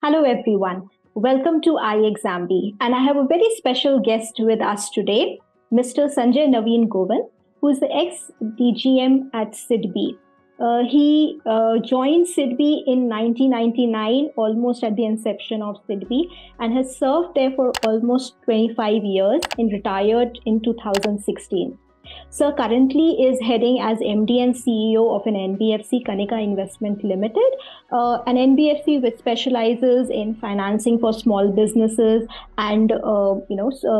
Hello everyone. Welcome to iExamB, and I have a very special guest with us today, Mr. Sanjay Gowan, who is the ex-DGM at SIDBI. He joined SIDBI in 1999, almost at the inception of SIDBI, and has served there for almost 25 years and retired in 2016. Sir currently is heading as MD and CEO of an NBFC, Kanika Investment Limited, an NBFC which specializes in financing for small businesses and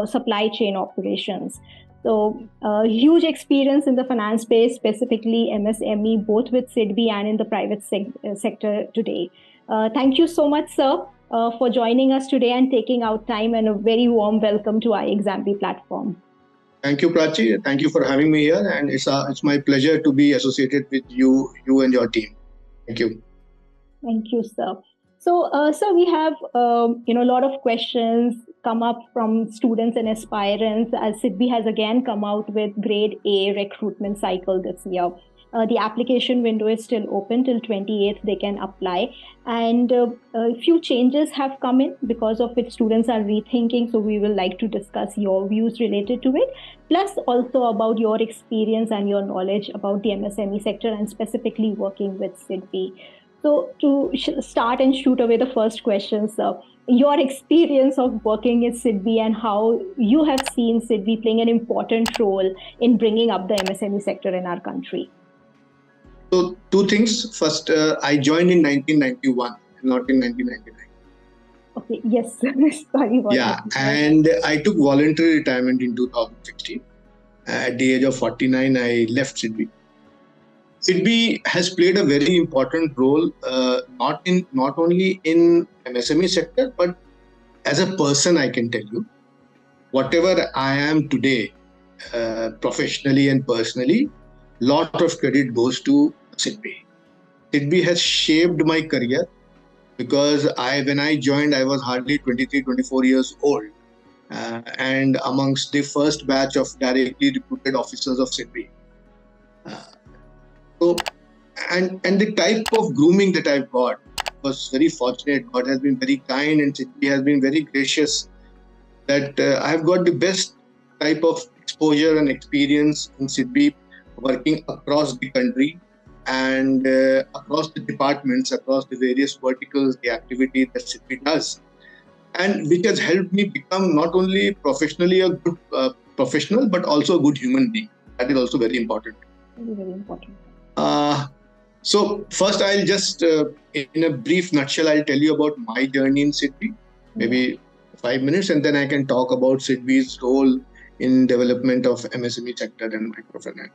supply chain operations. So huge experience in the finance space, specifically MSME, both with SIDBI and in the private sector today. Thank you so much, sir, for joining us today and taking out time, and a very warm welcome to iExamB platform. Thank you, Prachi. Thank you for having me here, and it's my pleasure to be associated with you and your team. Thank you. Thank you, sir. So, sir, we have a lot of questions come up from students and aspirants, as SIDBI has again come out with Grade A recruitment cycle this year. The application window is still open till 28th. They can apply, and a few changes have come in because of which students are rethinking. So we will like to discuss your views related to it, plus also about your experience and your knowledge about the MSME sector and specifically working with SIDBI. So to start and shoot away the first question, sir, your experience of working at SIDBI and how you have seen SIDBI playing an important role in bringing up the MSME sector in our country. So two things. First, I joined in 1991, not in 1999. Okay, yes. Sorry about that. And I took voluntary retirement in 2016. At the age of 49, I left SIDBI. SIDBI has played a very important role, not only in MSME sector, but as a person, I can tell you, whatever I am today, professionally and personally, lot of credit goes to SIDBI. SIDBI has shaped my career because when I joined, I was hardly 23, 24 years old, and amongst the first batch of directly recruited officers of SIDBI. And the type of grooming that I've got was very fortunate. God has been very kind, and SIDBI has been very gracious that I've got the best type of exposure and experience in SIDBI, working across the country and across the departments, across the various verticals, the activity that SIDBI does, and which has helped me become not only professionally a good professional, but also a good human being. That is also very important. Very important. So first, I'll just, in a brief nutshell, I'll tell you about my journey in SIDBI, maybe 5 minutes, and then I can talk about SIDBI's role in development of MSME sector and microfinance.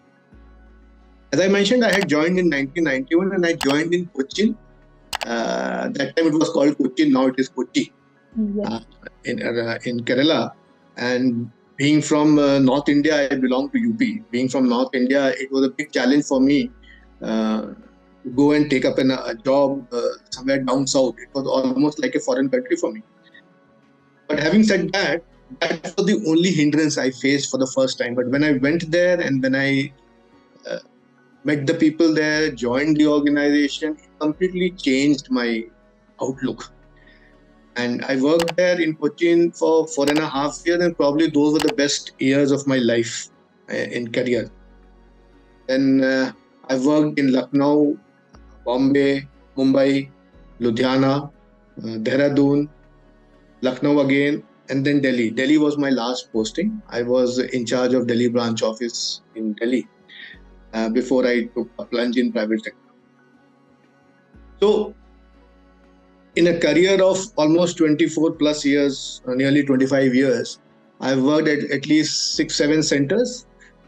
As I mentioned, I had joined in 1991, and I joined in Cochin. That time it was called Cochin, now it is Kochi, in Kerala. And being from North India, I belong to UP. Being from North India, it was a big challenge for me to go and take up a job somewhere down south. It was almost like a foreign country for me. But having said that, that was the only hindrance I faced for the first time. But when I went there and when I met the people there, joined the organization, it completely changed my outlook. And I worked there in Cochin for 4.5 years, and probably those were the best years of my life in career. Then I worked in Lucknow, Bombay, Mumbai, Ludhiana, Dehradun, Lucknow again, and then Delhi. Delhi was my last posting. I was in charge of Delhi branch office in Delhi before I took a plunge in private sector. So, in a career of almost 24 plus years, nearly 25 years, I've worked at least 6-7 centers.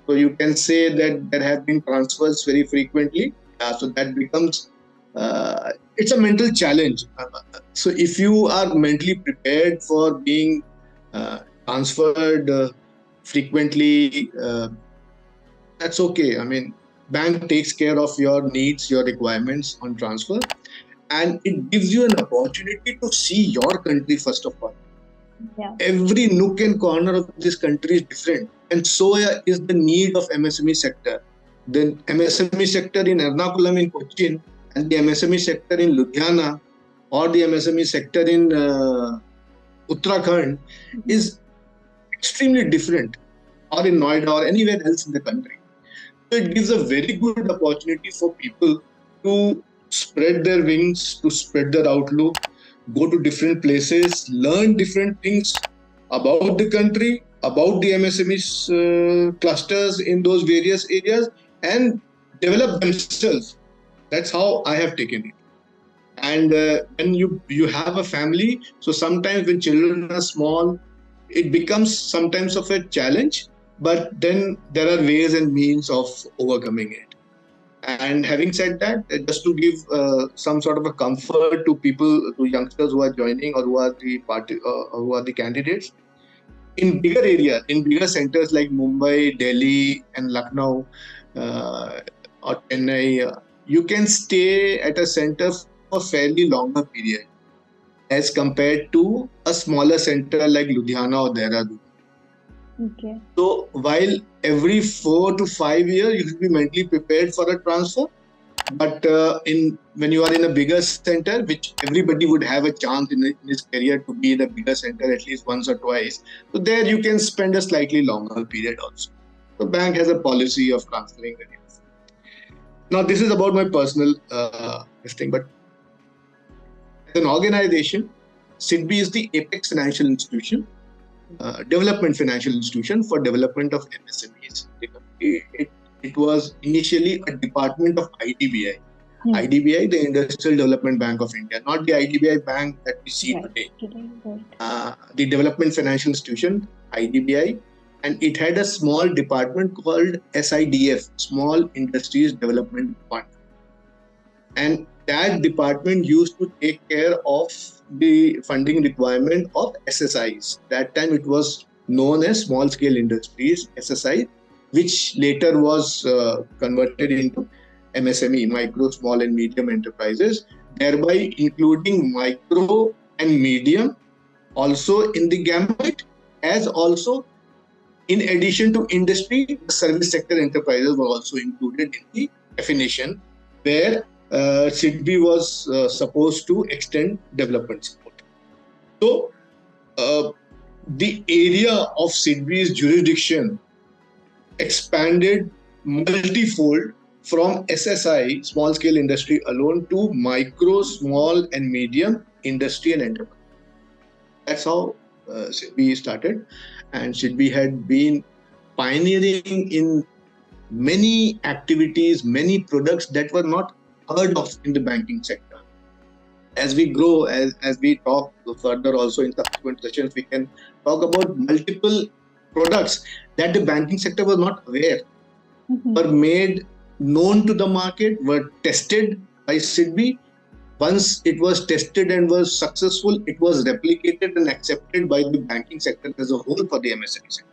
So you can say that there have been transfers very frequently. So that becomes, it's a mental challenge. So if you are mentally prepared for being transferred frequently, that's okay. I mean, bank takes care of your needs, your requirements on transfer. And it gives you an opportunity to see your country first of all. Yeah. Every nook and corner of this country is different. And so is the need of MSME sector. The MSME sector in Ernakulam in Cochin and the MSME sector in Ludhiana or the MSME sector in Uttarakhand is extremely different, or in Noida or anywhere else in the country. So it gives a very good opportunity for people to spread their wings, to spread their outlook, go to different places, learn different things about the country, about the MSME clusters in those various areas, and develop themselves. That's how I have taken it. And when you have a family, so sometimes when children are small, it becomes sometimes of a challenge, but then there are ways and means of overcoming it. And having said that, just to give some sort of a comfort to people, to youngsters who are joining or who are the party, who are the candidates, in bigger areas, in bigger centers like Mumbai, Delhi, and Lucknow, or Chennai, you can stay at a center for a fairly longer period as compared to a smaller center like Ludhiana or Dehradun. Okay. So while every 4 to 5 years you should be mentally prepared for a transfer, but when you are in a bigger center, which everybody would have a chance in his career to be in a bigger center at least once or twice, so there you can spend a slightly longer period also. The bank has a policy of transferring the years. Now this is about my personal thing, but as an organization, SIDBI is the apex financial institution, development financial institution for development of MSMEs. It was initially a department of IDBI. IDBI, the Industrial Development Bank of India, not the IDBI bank that we see today. The Development Financial Institution, IDBI, and it had a small department called SIDF, Small Industries Development Fund. And that department used to take care of the funding requirement of SSIs. That time it was known as Small Scale Industries, SSI, which later was converted into MSME, Micro, Small and Medium Enterprises, thereby including micro and medium also in the gamut, as also in addition to industry, service sector enterprises were also included in the definition, where SIDBI was supposed to extend development support. So, the area of SIDBI's jurisdiction expanded multifold from SSI, small scale industry alone, to micro, small and medium industry and enterprise. That's how SIDBI started, and SIDBI had been pioneering in many activities, many products that were not heard of in the banking sector. As we grow, as we talk further also in subsequent sessions, we can talk about multiple products that the banking sector was not aware, were made known to the market, were tested by SIDBI. Once it was tested and was successful, it was replicated and accepted by the banking sector as a whole for the MSME sector,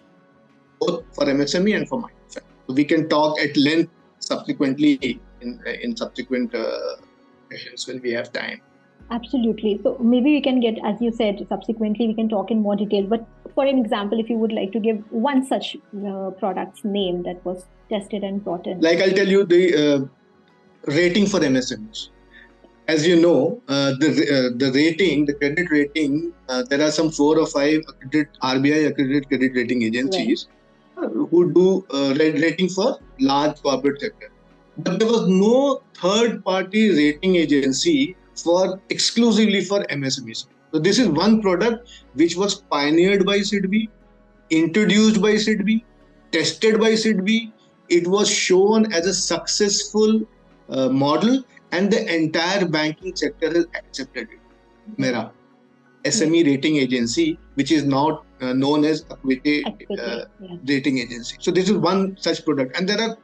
both for MSME and for microfinance. So we can talk at length subsequently in subsequent sessions when we have time. Absolutely. So maybe we can get, as you said, subsequently we can talk in more detail. But for an example, if you would like to give one such product's name that was tested and brought in. Like I'll tell you the rating for MSMEs. As you know, the rating, the credit rating, there are some 4 or 5 RBI accredited credit rating agencies who do rating for large corporate sector. But there was no third-party rating agency exclusively for MSMEs. So this is one product which was pioneered by SIDBI, introduced by SIDBI, tested by SIDBI. It was shown as a successful model, and the entire banking sector has accepted it. MERA, SME rating agency, which is now known as Equity rating agency. So this is one such product, and there are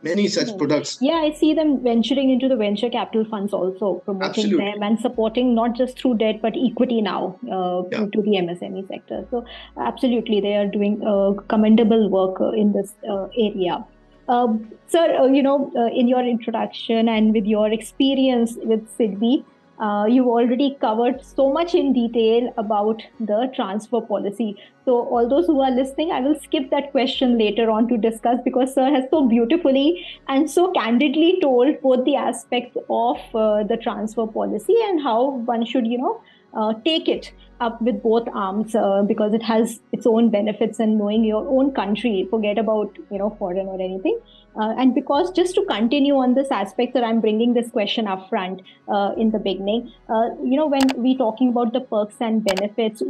many such products. Yeah, I see them venturing into the venture capital funds also, promoting them and supporting not just through debt but equity now to the MSME sector. So absolutely, they are doing commendable work in this area. Sir, in your introduction and with your experience with SIDBI, You've already covered so much in detail about the transfer policy. So all those who are listening, I will skip that question later on to discuss, because sir has so beautifully and so candidly told both the aspects of the transfer policy and how one should, take it up with both arms, because it has its own benefits, and knowing your own country, forget about, foreign or anything. And because, just to continue on this aspect, that I'm bringing this question up front in the beginning, when we talking about the perks and benefits,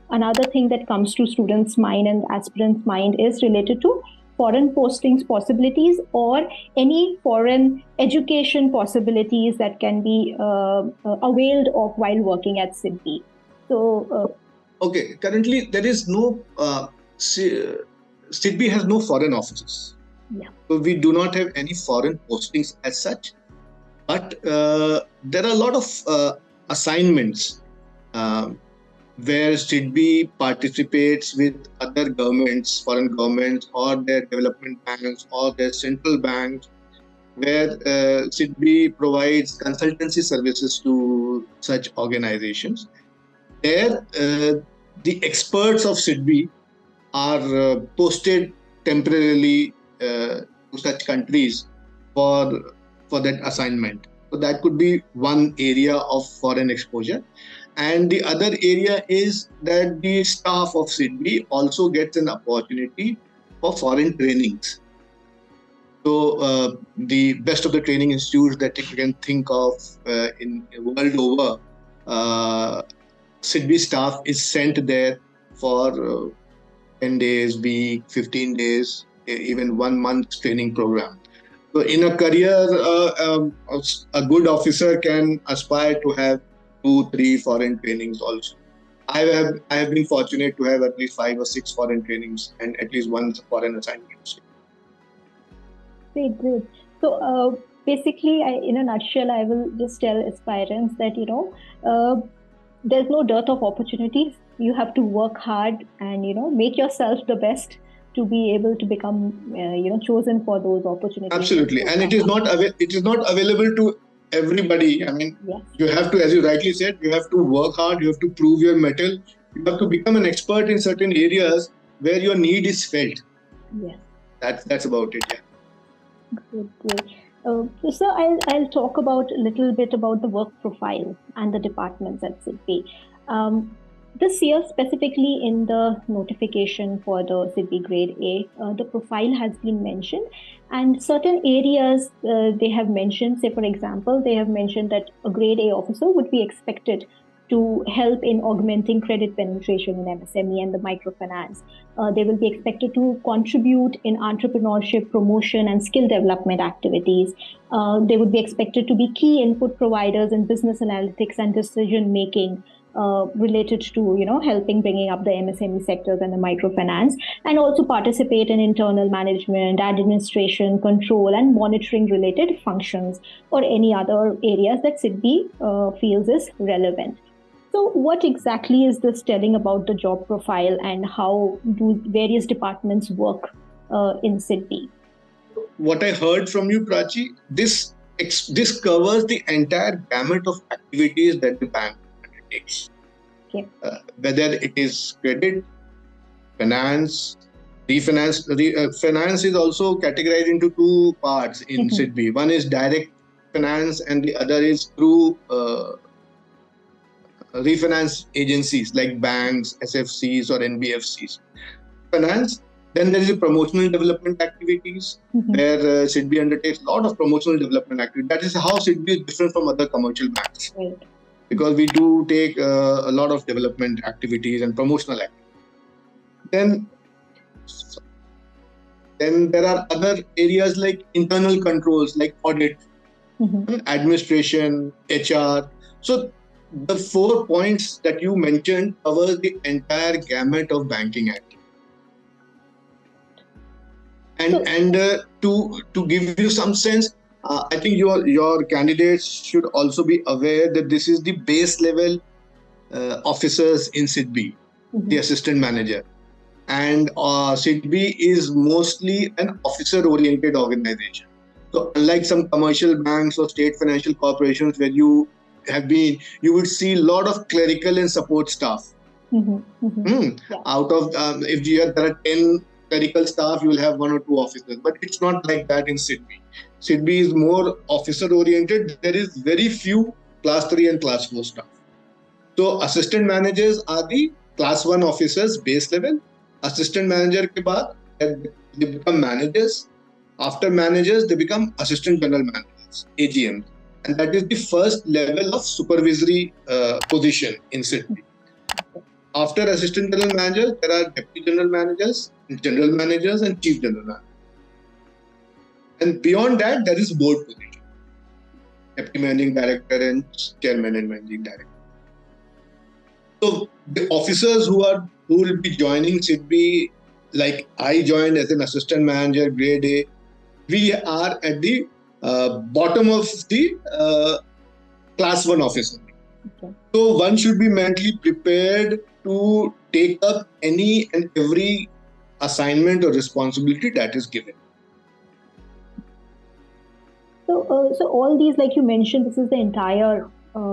another thing that comes to students' mind and aspirants' mind is related to foreign postings possibilities or any foreign education possibilities that can be availed of while working at SIDBI. So, okay, currently there is no, SIDBI has no foreign offices. Yeah. So we do not have any foreign postings as such, but there are a lot of assignments where SIDBI participates with other governments, foreign governments, or their development banks, or their central banks, where SIDBI provides consultancy services to such organizations. There, the experts of SIDBI are posted temporarily to such countries for that assignment. So that could be one area of foreign exposure. And the other area is that the staff of SIDBI also gets an opportunity for foreign trainings. So the best of the training institutes that you can think of in world over, SIDBI staff is sent there for 10 days, week, 15 days, even 1 month training program. So in a career, a good officer can aspire to have 2-3 foreign trainings also. I have been fortunate to have at least 5 or 6 foreign trainings and at least 1 foreign assignment. Great. So basically, in a nutshell, I will just tell aspirants that there's no dearth of opportunities. You have to work hard and make yourself the best to be able to become chosen for those opportunities. Absolutely, and it is not available to everybody. I mean, yes. You have to, as you rightly said, you have to work hard, you have to prove your mettle, you have to become an expert in certain areas where your need is felt. Yes. That's about it, yeah. Good. So, sir, I'll talk about a little bit about the work profile and the departments at SIDBI. This year, specifically in the notification for the SIDBI Grade A, the profile has been mentioned, and certain areas they have mentioned. Say, for example, they have mentioned that a Grade A officer would be expected to help in augmenting credit penetration in MSME and the microfinance. They will be expected to contribute in entrepreneurship, promotion, and skill development activities. They would be expected to be key input providers in business analytics and decision making, related to helping bringing up the MSME sectors and the microfinance, and also participate in internal management, administration, control, and monitoring related functions or any other areas that SIDBI feels is relevant. So what exactly is this telling about the job profile, and how do various departments work in SIDBI? What I heard from you, Prachi, this covers the entire gamut of activities that the bank undertakes. Okay. Whether it is credit, finance, refinance. Finance is also categorized into 2 parts in SIDBI. One is direct finance and the other is through refinance agencies like banks, SFCs or NBFCs. Finance. Then there is a promotional development activities where SIDBI undertakes a lot of promotional development activities. That is how SIDBI is different from other commercial banks. Right. Because we do take a lot of development activities and promotional activities. Then there are other areas like internal controls, like audit, administration, HR. So the 4 points that you mentioned cover the entire gamut of banking activity. And to give you some sense, I think your candidates should also be aware that this is the base level officers in SIDBI, the assistant manager. And SIDBI is mostly an officer-oriented organization. So unlike some commercial banks or state financial corporations where you have been, you would see a lot of clerical and support staff. Yeah. Out of if there are 10 clerical staff, you will have 1 or 2 officers. But it's not like that in SIDBI. SIDBI is more officer oriented. There is very few class 3 and class 4 staff. So assistant managers are the class 1 officers base level. Assistant manager ke baad they become managers. After managers, they become assistant general managers, AGM. And that is the first level of supervisory position in SIDBI. After assistant general managers, there are deputy general managers, and chief general managers. And beyond that, there is board position. Deputy managing director and chairman and managing director. So the officers who will be joining SIDBI, like I joined as an assistant manager, grade A, we are at the bottom of the class 1 officer. Okay. So one should be mentally prepared to take up any and every assignment or responsibility that is given. So all these, like you mentioned, this is the entire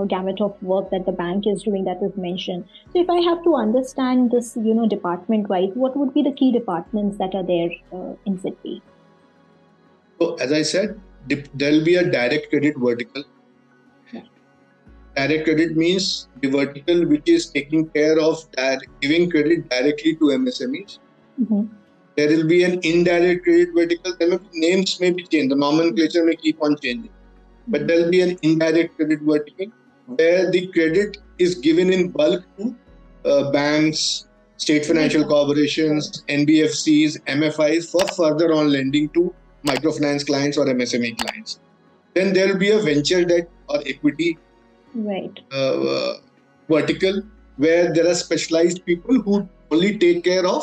gamut of work that the bank is doing that is mentioned. So if I have to understand this, department-wise, what would be the key departments that are there in SIDBI? So as I said, there will be a direct credit vertical. Direct credit means the vertical which is taking care of giving credit directly to MSMEs. There will be an indirect credit vertical. Names may be changed, the nomenclature may keep on changing. But there will be an indirect credit vertical where the credit is given in bulk to banks, state financial corporations, NBFCs, MFIs for further on lending to microfinance clients or MSME clients. Then there will be a venture debt or equity vertical where there are specialized people who only take care of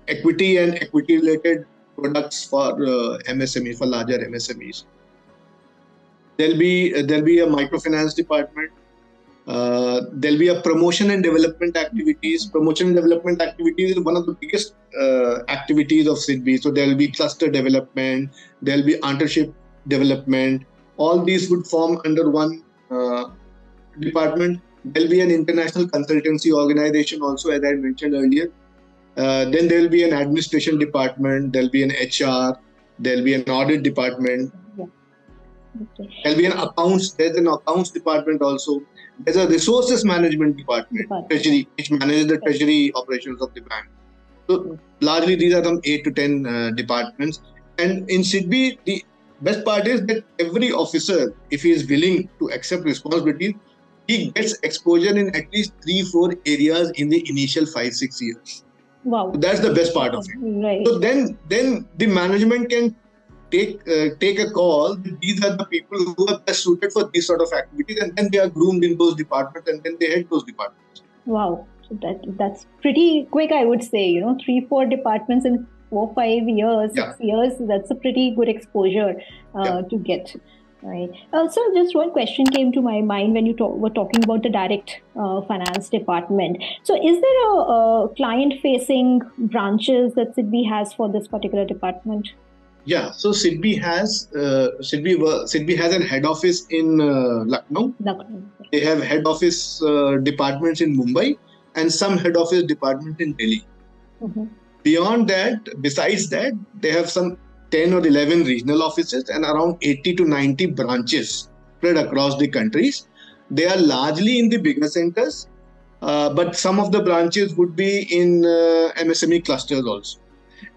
equity and equity related products for MSME, for larger MSMEs. There'll be a microfinance department. There'll be a promotion and development activities. Promotion and development activities is one of the biggest activities of SIDBI. So there'll be cluster development, there'll be entrepreneurship development. All these would form under one department. There'll be an international consultancy organization also, as I mentioned earlier. Then there'll be an administration department, there'll be an HR, there'll be an audit department. There'll be there's an accounts department also. There's a resources management department, treasury, which manages the treasury operations of the bank. So largely these are some 8 to 10 departments. And in SIDBI, the best part is that every officer, if he is willing to accept responsibility, he gets exposure in at least 3-4 areas in the initial 5-6 years. Wow. So that's the best part of it. Right. So then the management can take a call. These are the people who are best suited for these sort of activities, and then they are groomed in those departments, and then they head those departments. Wow, so that's pretty quick, I would say. 3-4 departments in 4-5 years, 6 years. That's a pretty good exposure to get. Right. So just one question came to my mind when you were talking about the direct finance department. So is there a client-facing branches that SIDBI has for this particular department? Yeah. So SIDBI has an head office in Lucknow. They have head office departments in Mumbai and some head office department in Delhi. Besides that, they have some 10 or 11 regional offices and around 80 to 90 branches spread across the countries. They are largely in the bigger centers, but some of the branches would be in MSME clusters also.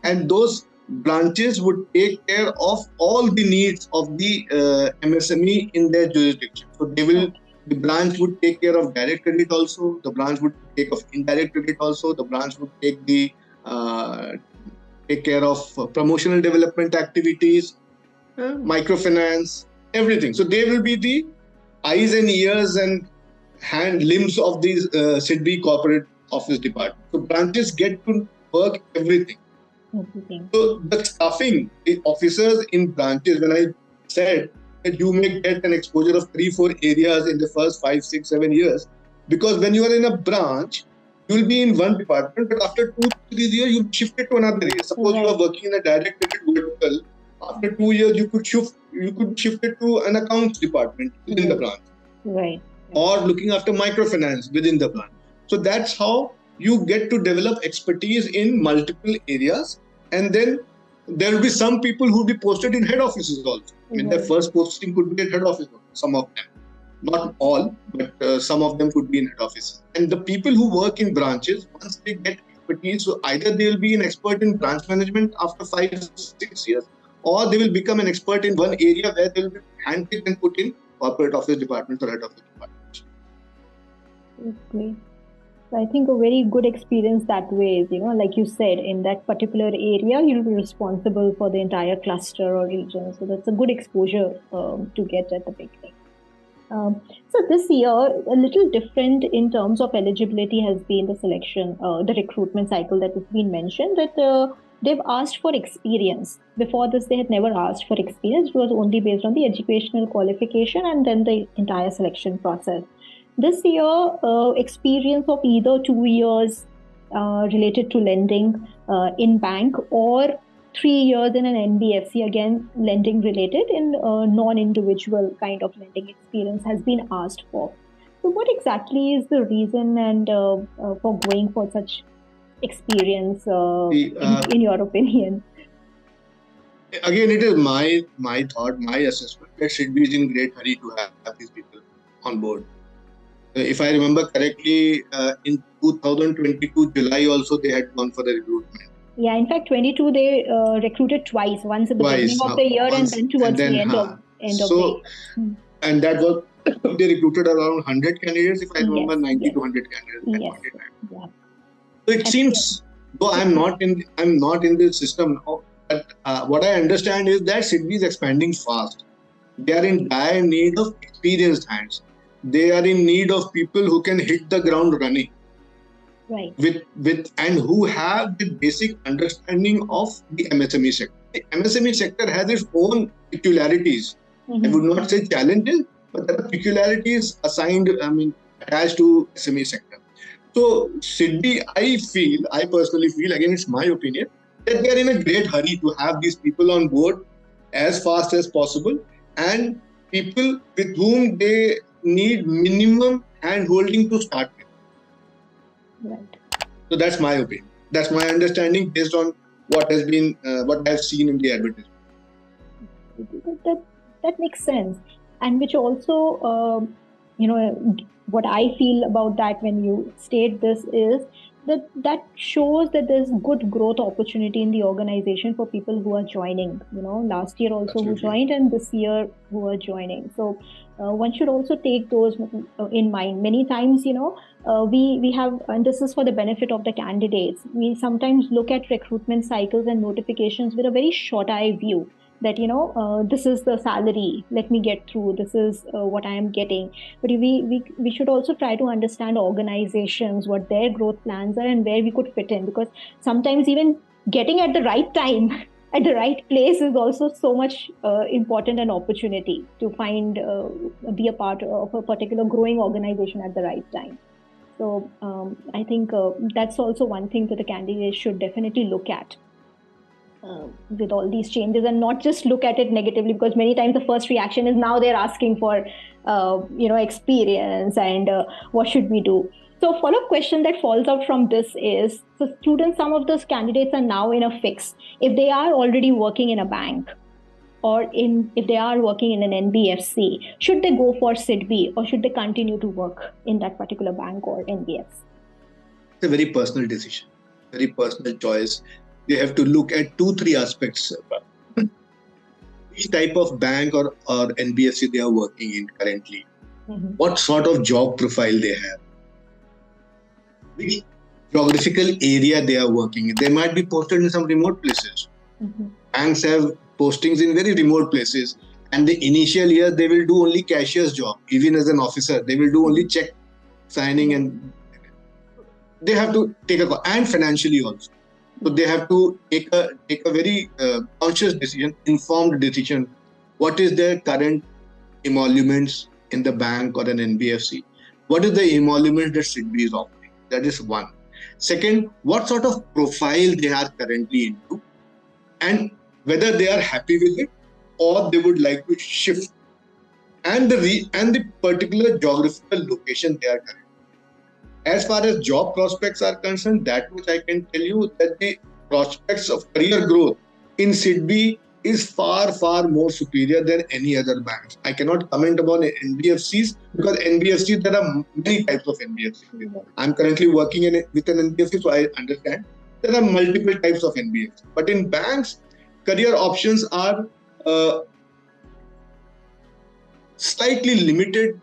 And those branches would take care of all the needs of the MSME in their jurisdiction. So the branch would take care of direct credit also, the branch would take of indirect credit also, the branch would take care of promotional development activities, microfinance, everything. So they will be the eyes and ears and limbs of these SIDBI corporate office department. So branches get to work everything. So the staffing, the officers in branches, when I said that you may get an exposure of 3-4 areas in the first 5, 6, 7 years, because when you are in a branch, you will be in one department, but after 2-3 years, you shift it to another area. Suppose you are working in a direct credit vertical. After 2 years, you could shift it to an accounts department within the branch. Right. or looking after microfinance within the branch. So that's how you get to develop expertise in multiple areas. And then there will be some people who will be posted in head offices also. I mean, their first posting could be at head office, some of them. Not all, but some of them could be in head offices. And the people who work in branches, once they get expertise, so either they will be an expert in branch management after 5-6 years, or they will become an expert in one area where they will be handpicked and put in corporate office departments or head office departments. Okay. So I think a very good experience that way is, like you said, in that particular area, you'll be responsible for the entire cluster or region. So that's a good exposure to get at the beginning. So this year, a little different in terms of eligibility has been the selection, the recruitment cycle that has been mentioned, that they've asked for experience. Before this, they had never asked for experience. It was only based on the educational qualification and then the entire selection process. This year, experience of either 2 years related to lending in bank or 3 years in an NBFC, again, lending related in non-individual kind of lending experience has been asked for. So what exactly is the reason and for going for such experience in your opinion? Again, it is my thought, my assessment that SIDBI is in great hurry to have these people on board. If I remember correctly, in 2022 July also they had gone for the recruitment. Yeah, in fact, 22 they recruited twice. Once at the beginning of the year and then towards the end of the year. And that was they recruited around 100 candidates, if I remember, 90 to 100 candidates. Yeah. So it seems, though I'm not in this system, but what I understand is that SIDBI is expanding fast. They are in dire need of experienced hands. They are in need of people who can hit the ground running. Right. With and who have the basic understanding of the MSME sector. The MSME sector has its own peculiarities. I would not say challenges, but there are peculiarities attached to SME sector. So SIDBI, I personally feel, again, it's my opinion, that they are in a great hurry to have these people on board as fast as possible, and people with whom they need minimum hand-holding to start with. Right. So that's my opinion. That's my understanding based on what has been, what I've seen in the advertisement. That makes sense, and which also, what I feel about that when you state this is that shows that there's good growth opportunity in the organization for people who are joining. Last year also Absolutely. Who joined, and this year who are joining. So one should also take those in mind. Many times, we have, and this is for the benefit of the candidates, we sometimes look at recruitment cycles and notifications with a very short eye view. That this is the salary, let me get through, this is what I am getting. But we should also try to understand organizations, what their growth plans are and where we could fit in, because sometimes even getting at the right time at the right place is also so much important an opportunity to find be a part of a particular growing organization at the right time. So I think that's also one thing that the candidates should definitely look at. With all these changes, and not just look at it negatively, because many times the first reaction is now they're asking for experience and what should we do. So follow-up question that falls out from this is, so students, some of those candidates are now in a fix. If they are already working in a bank or if they are working in an NBFC, should they go for SIDBI or should they continue to work in that particular bank or NBFC? It's a very personal decision, very personal choice. They have to look at 2-3 aspects. Which type of bank or NBFC they are working in currently. What sort of job profile they have. Which geographical area they are working in. They might be posted in some remote places. Banks have postings in very remote places. And the initial year, they will do only cashier's job. Even as an officer, they will do only check signing, and they have to take a, and financially also. So they have to take a very conscious decision, informed decision. What is their current emoluments in the bank or an NBFC? What is the emolument that SIDBI is offering? That is one. Second, what sort of profile they are currently into, and whether they are happy with it or they would like to shift and the particular geographical location they are currently. As far as job prospects are concerned, that much I can tell you that the prospects of career growth in SIDBI is far, far more superior than any other banks. I cannot comment about NBFCs because NBFCs, there are many types of NBFCs. I'm currently working with an NBFC, so I understand there are multiple types of NBFCs. But in banks, career options are slightly limited,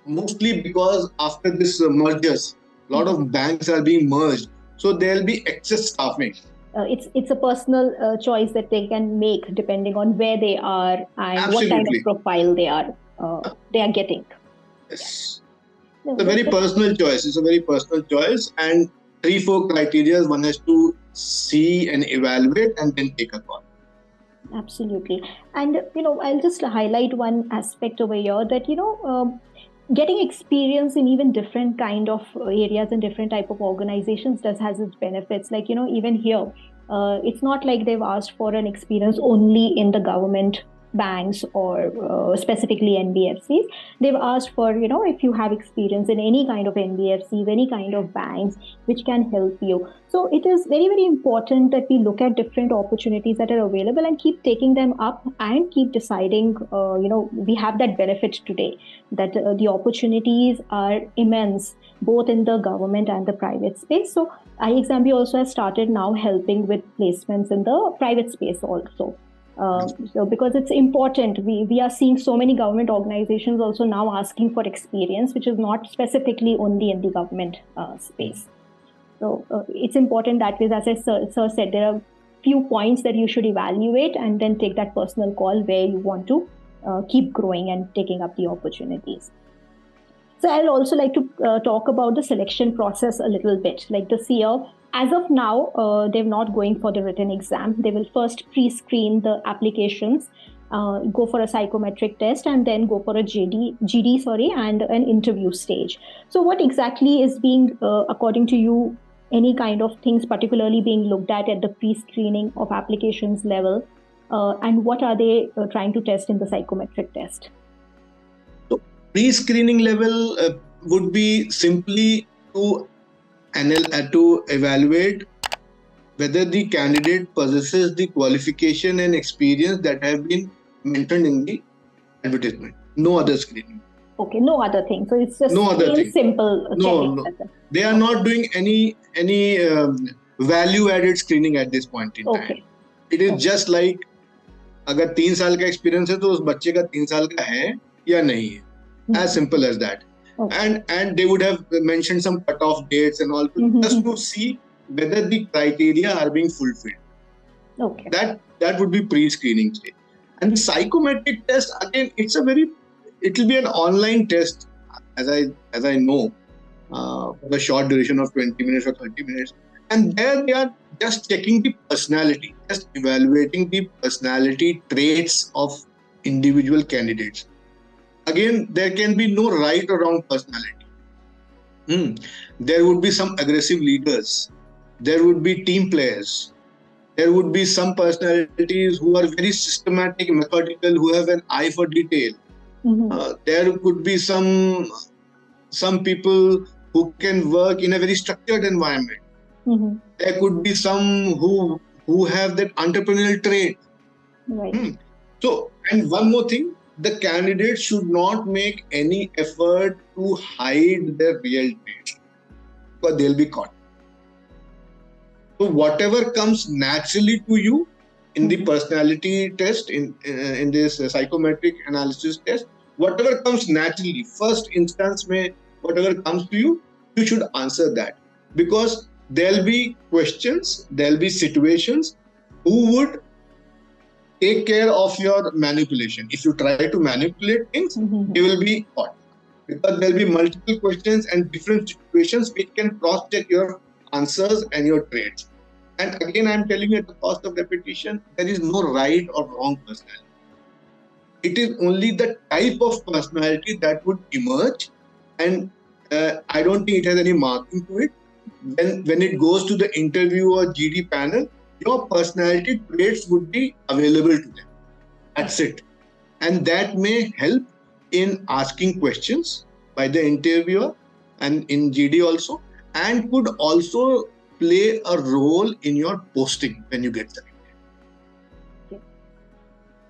mostly because after this mergers, a lot of banks are being merged, so there will be excess staffing. It's a personal choice that they can make depending on where they are and Absolutely. what kind of profile they are getting. Yes. It's a very personal choice. It's a very personal choice, and 3-4 criteria one has to see and evaluate and then take a call. Absolutely. And, I'll just highlight one aspect over here that, getting experience in even different kind of areas and different type of organizations has its benefits. Like, even here, it's not like they've asked for an experience only in the government banks or specifically NBFCs. They've asked for, if you have experience in any kind of NBFCs, any kind of banks, which can help you. So it is very, very important that we look at different opportunities that are available and keep taking them up and keep deciding, we have that benefit today that the opportunities are immense, both in the government and the private space. So iExamB also has started now helping with placements in the private space also. So because it's important, we are seeing so many government organizations also now asking for experience, which is not specifically only in the government space. So it's important that way, as Sir said, there are few points that you should evaluate and then take that personal call where you want to keep growing and taking up the opportunities. So I'll also like to talk about the selection process a little bit. Like this year, as of now, they're not going for the written exam. They will first pre-screen the applications, go for a psychometric test, and then go for a GD, and an interview stage. So what exactly is being, according to you, any kind of things particularly being looked at the pre-screening of applications level, and what are they trying to test in the psychometric test? So pre-screening level would be simply to evaluate whether the candidate possesses the qualification and experience that have been mentioned in the advertisement. No other screening. Okay, no other thing. So it's just simple checking. No. They are not doing any value-added screening at this point in time. It is just like, अगर 3 साल का experience है तो उस बच्चे का 3 साल का है या नहीं है. As simple as that. And they would have mentioned some cut-off dates and all, just to see whether the criteria are being fulfilled. Okay. That would be pre-screening stage. And the psychometric test, again, it will be an online test, as I know, for a short duration of 20 minutes or 30 minutes. And there they are just checking the personality, just evaluating the personality traits of individual candidates. Again, there can be no right or wrong personality. There would be some aggressive leaders. There would be team players. There would be some personalities who are very systematic, methodical, who have an eye for detail. There could be some people who can work in a very structured environment. There could be some who have that entrepreneurial trait. Right. So, and one more thing, the candidate should not make any effort to hide their real traits, because they'll be caught. So whatever comes naturally to you in the personality test, in this psychometric analysis test, whatever comes naturally, first instance mein, whatever comes to you, you should answer that. Because there'll be questions, there'll be situations who would take care of your manipulation. If you try to manipulate things, you will be caught. Because there will be multiple questions and different situations which can cross-check your answers and your traits. And again, I am telling you at the cost of repetition, there is no right or wrong personality. It is only the type of personality that would emerge, and I don't think it has any marking to it. When it goes to the interview or GD panel, your personality traits would be available to them. That's it. And that may help in asking questions by the interviewer and in GD also, and could also play a role in your posting when you get selected.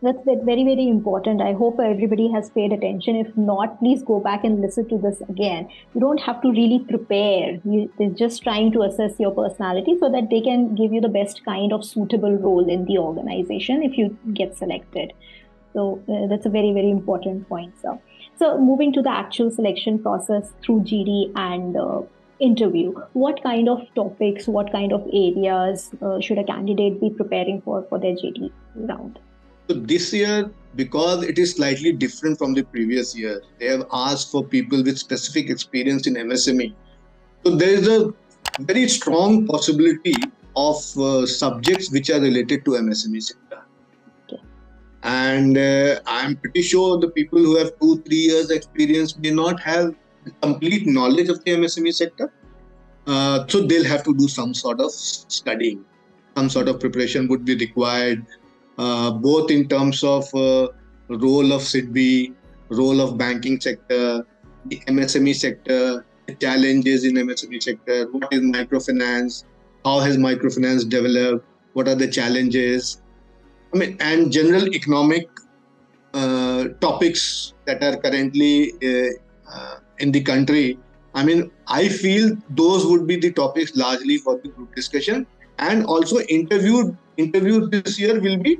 That's very, very important. I hope everybody has paid attention. If not, please go back and listen to this again. You don't have to really prepare. They're just trying to assess your personality so that they can give you the best kind of suitable role in the organization if you get selected. So that's a very, very important point, sir. So moving to the actual selection process through GD and interview, what kind of topics, what kind of areas should a candidate be preparing for their GD round? So this year, because it is slightly different from the previous year, they have asked for people with specific experience in MSME. So there is a very strong possibility of subjects which are related to MSME sector. Okay. And I'm pretty sure the people who have 2-3 years experience may not have complete knowledge of the MSME sector. So they'll have to do some sort of studying. Some sort of preparation would be required. Both in terms of role of SIDBI, role of banking sector, the MSME sector, the challenges in MSME sector, what is microfinance, how has microfinance developed, what are the challenges, and general economic topics that are currently in the country. I feel those would be the topics largely for the group discussion. And also interviews this year will be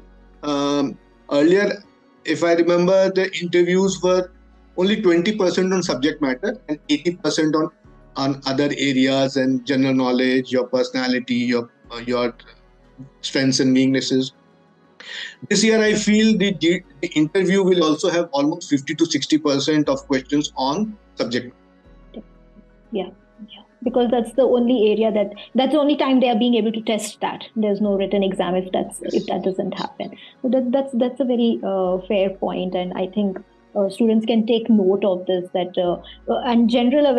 earlier, if I remember, the interviews were only 20% on subject matter and 80% on other areas and general knowledge, your personality, your strengths and weaknesses. This year, I feel the interview will also have almost 50 to 60% of questions on subject matter. Yeah. Because that's the only area that's the only time they are being able to test that. There's no written exam if that doesn't happen. So that's a very fair point, and I think students can take note of this. And general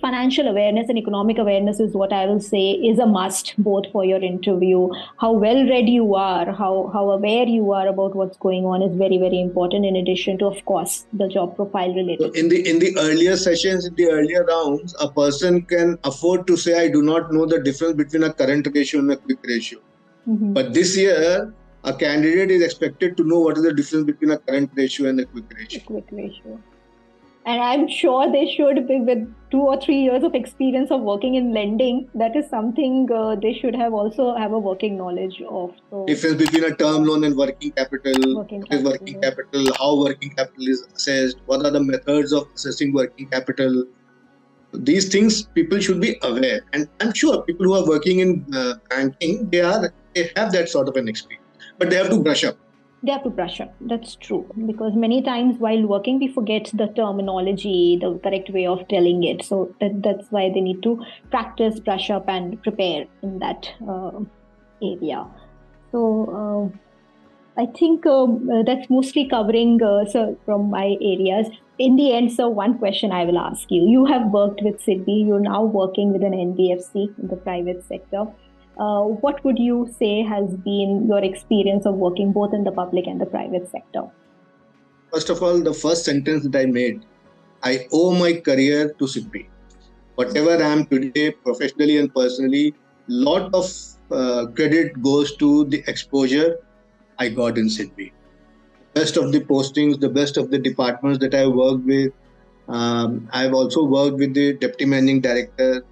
financial awareness and economic awareness is what I will say is a must both for your interview. How well read you are, how aware you are about what's going on is very, very important. In addition to, of course, the job profile related. So in the earlier sessions, in the earlier rounds, a person can afford to say, I do not know the difference between a current ratio and a quick ratio. Mm-hmm. But this year, a candidate is expected to know what is the difference between a current ratio and a quick ratio. And I'm sure they should be, with 2 or 3 years of experience of working in lending, that is something they should also have a working knowledge of. So, difference between a term loan and working capital. What is working capital? How working capital is assessed? What are the methods of assessing working capital? These things people should be aware. And I'm sure people who are working in banking, they have that sort of an experience. But they have to brush up. That's true. Because many times while working, we forget the terminology, the correct way of telling it. So that's why they need to practice, brush up, and prepare in that area. So I think that's mostly covering, sir, from my areas. In the end, sir, one question I will ask you. You have worked with SIDBI. You're now working with an NBFC in the private sector. What would you say has been your experience of working both in the public and the private sector? First of all, the first sentence that I made, I owe my career to SIDBI. Whatever I am today, professionally and personally, lot of credit goes to the exposure I got in SIDBI. Best of the postings, the best of the departments that I worked with. I've also worked with the Deputy Managing Director.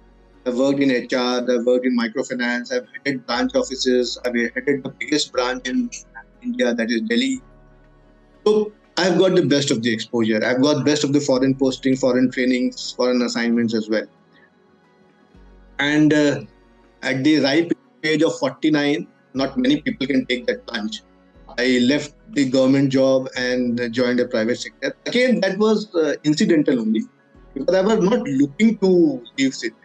I've worked in HR, I've worked in microfinance, I've headed branch offices, I've headed the biggest branch in India, that is Delhi. So I've got the best of the exposure. I've got best of the foreign posting, foreign trainings, foreign assignments as well. And at the ripe age of 49, not many people can take that plunge. I left the government job and joined the private sector. Again, that was incidental only, because I was not looking to leave SIDBI.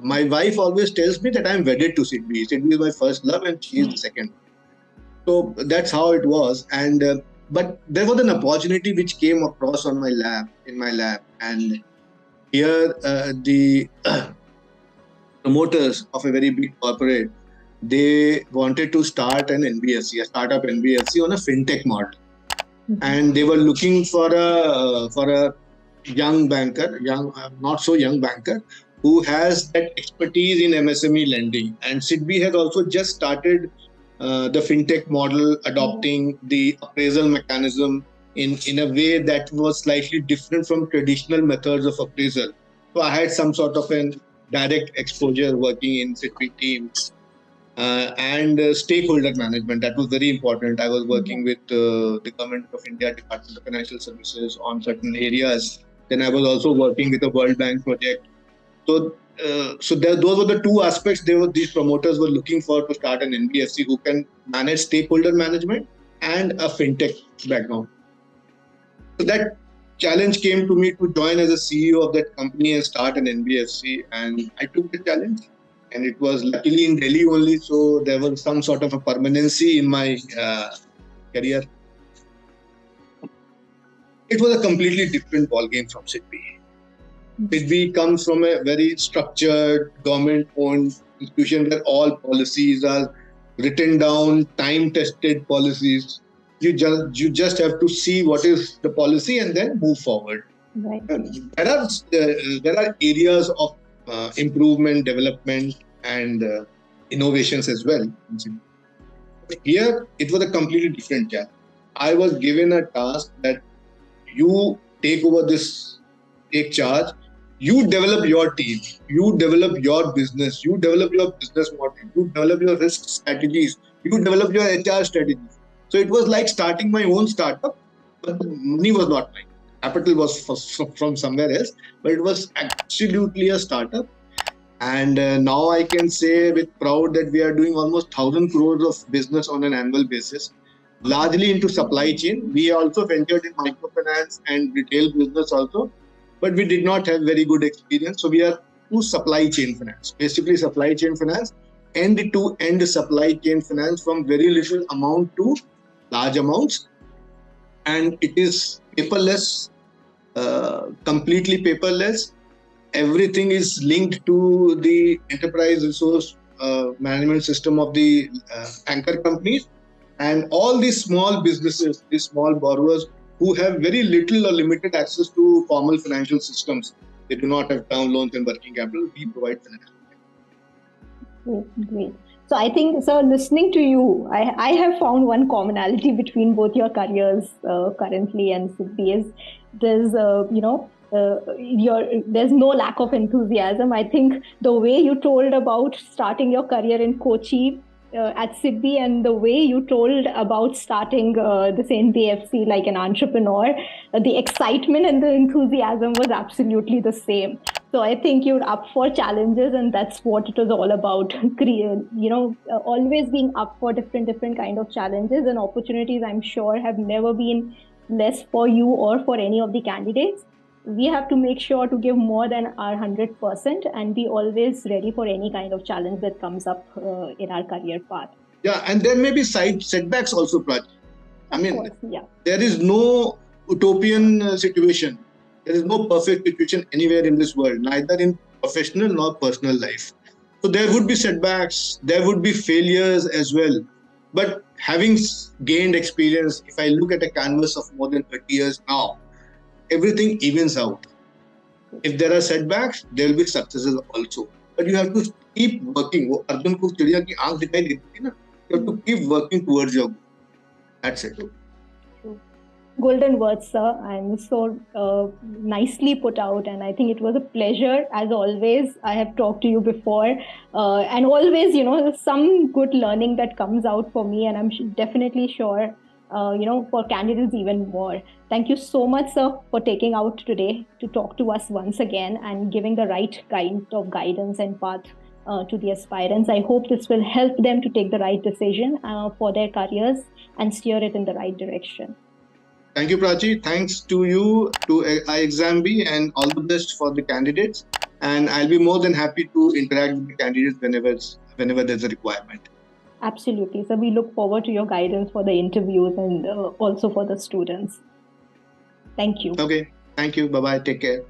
My wife always tells me that I'm wedded to SIDBI. SIDBI is my first love and she is the second. So that's how it was. And but there was an opportunity which came across in my lab. And here the promoters of a very big corporate, they wanted to start an NBFC, a startup NBFC on a fintech model. and they were looking for a young banker, not so young banker, who has that expertise in MSME lending. And SIDBI has also just started the fintech model, adopting the appraisal mechanism in a way that was slightly different from traditional methods of appraisal. So I had some sort of an direct exposure working in SIDBI teams. And stakeholder management, that was very important. I was working with the Government of India Department of Financial Services on certain areas. Then I was also working with a World Bank project. So those were the two aspects these promoters were looking for to start an NBFC who can manage stakeholder management and a fintech background. So that challenge came to me to join as a CEO of that company and start an NBFC, and I took the challenge. And it was luckily in Delhi only, so there was some sort of a permanency in my career. It was a completely different ballgame from SIDBI. SIDBI comes from a very structured, government-owned institution where all policies are written down, time-tested policies. You just have to see what is the policy and then move forward. Right. There are areas of improvement, development, and innovations as well. Here, it was a completely different challenge. I was given a task that you take charge, you develop your team, you develop your business, you develop your business model, you develop your risk strategies, you develop your HR strategies. So it was like starting my own startup, but the money was not mine. Capital was from somewhere else, but it was absolutely a startup. And now I can say with proud that we are doing almost 1,000 crores of business on an annual basis, largely into supply chain. We also ventured in microfinance and retail business also, but we did not have very good experience. So we are to supply chain finance, basically supply chain finance, end-to-end supply chain finance from very little amount to large amounts. And it is paperless, completely paperless. Everything is linked to the enterprise resource management system of the anchor companies, and all these small businesses, these small borrowers who have very little or limited access to formal financial systems. They do not have term loans and working capital. We provide financial. Great. So I think, so listening to you, I have found one commonality between both your careers currently and SIDBI is there's, there's no lack of enthusiasm. I think the way you told about starting your career in Kochi at SIDBI and the way you told about starting this NBFC like an entrepreneur, the excitement and the enthusiasm was absolutely the same. So I think you're up for challenges, and that's what it was all about. Always being up for different kind of challenges and opportunities, I'm sure, have never been less for you or for any of the candidates. We have to make sure to give more than our 100% and be always ready for any kind of challenge that comes up in our career path. Yeah, and there may be setbacks also, Prachi. I mean, there is no utopian situation. There is no perfect situation anywhere in this world, neither in professional nor personal life. So there would be setbacks, there would be failures as well. But having gained experience, if I look at a canvas of more than 30 years now, everything evens out. If there are setbacks, there will be successes also. But you have to keep working. You have to keep working towards your goal. That's it. Golden words, sir, and so nicely put out. And I think it was a pleasure, as always. I have talked to you before, and always, some good learning that comes out for me, and I'm definitely sure, for candidates even more. Thank you so much, sir, for taking out today to talk to us once again and giving the right kind of guidance and path to the aspirants. I hope this will help them to take the right decision for their careers and steer it in the right direction. Thank you, Prachi. Thanks to you, to iExamB, and all the best for the candidates. And I'll be more than happy to interact with the candidates whenever there's a requirement. Absolutely. So we look forward to your guidance for the interviews and also for the students. Thank you. Okay. Thank you. Bye-bye. Take care.